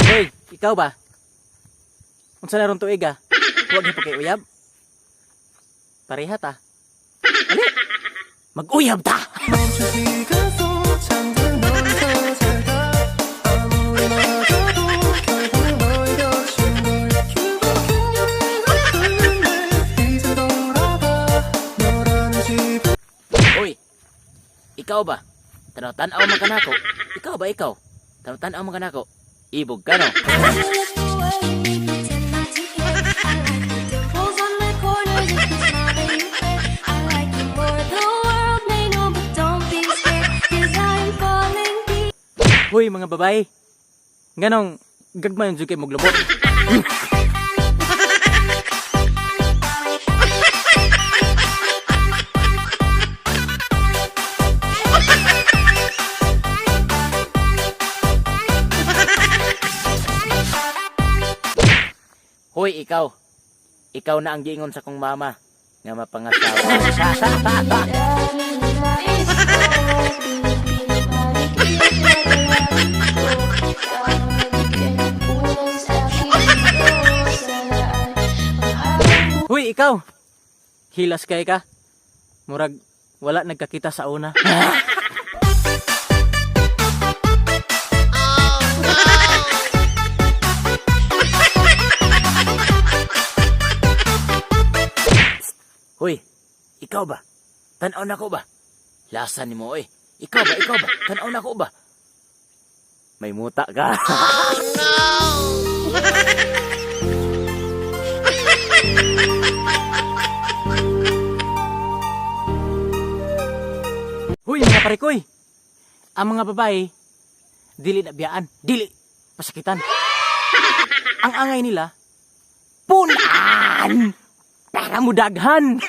Hoy, ikaw ba? Unsa na ron tuig ah? Huwag na kay uyab. Pareha ta. Ali. Mag-uyab ta. Hoy, ikaw ba? Tanaw-tanaw man kanako. Ikaw ba ikaw? Tanaw-tanaw man kanako. Ibog ka no? Hoy mga babae. Ganong gagmayon jud kay moglubot. Hoy, ikaw. Ikaw na ang giingon sa kong mama nga mapangasawa. Hoy, ikaw. Hilas kay ka. Murag wala nagkakita sa una. Hoy, ikaw ba? Tanaw na ko ba? Lasa ni mo, oy. Ikaw ba? Tanaw na ko ba? May muta ka. Oh, no! Hoy, mga parikoy. Ang mga babae, dili na biyaan. Dili, pasakitan. Ang angay nila, punan! Para mo daghan.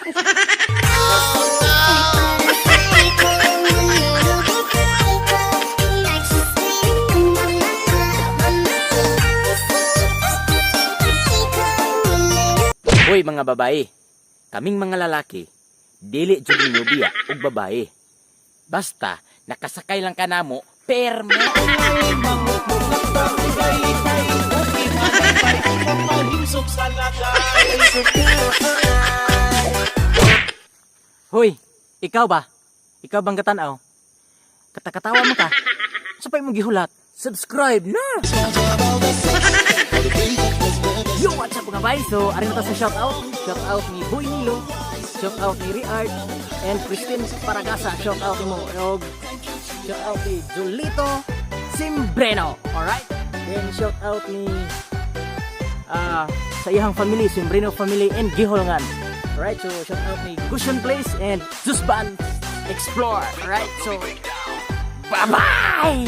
Hoy mga babae, kaming mga lalaki, dili jud ninyo biya og babae. Basta nakasakay lang ka namo, perme. Hoy, ikaw ba? Ikaw bang katanaw? Katakatawa mo ka? Sapay mo gihulat? Subscribe na! Yo, what's up mga bay? So, arin na ta sa shoutout. Shoutout ni Boy Nilo. Shoutout ni Riard. And Christine Paragasa. Shoutout mo. Shoutout ni Julito Simbreno. Alright? Then shoutout ni sa iyang family, Simbreno family and Giholngan. Alright, so shout out ni Cushion Place and Jusban Explore. Alright, so bye-bye!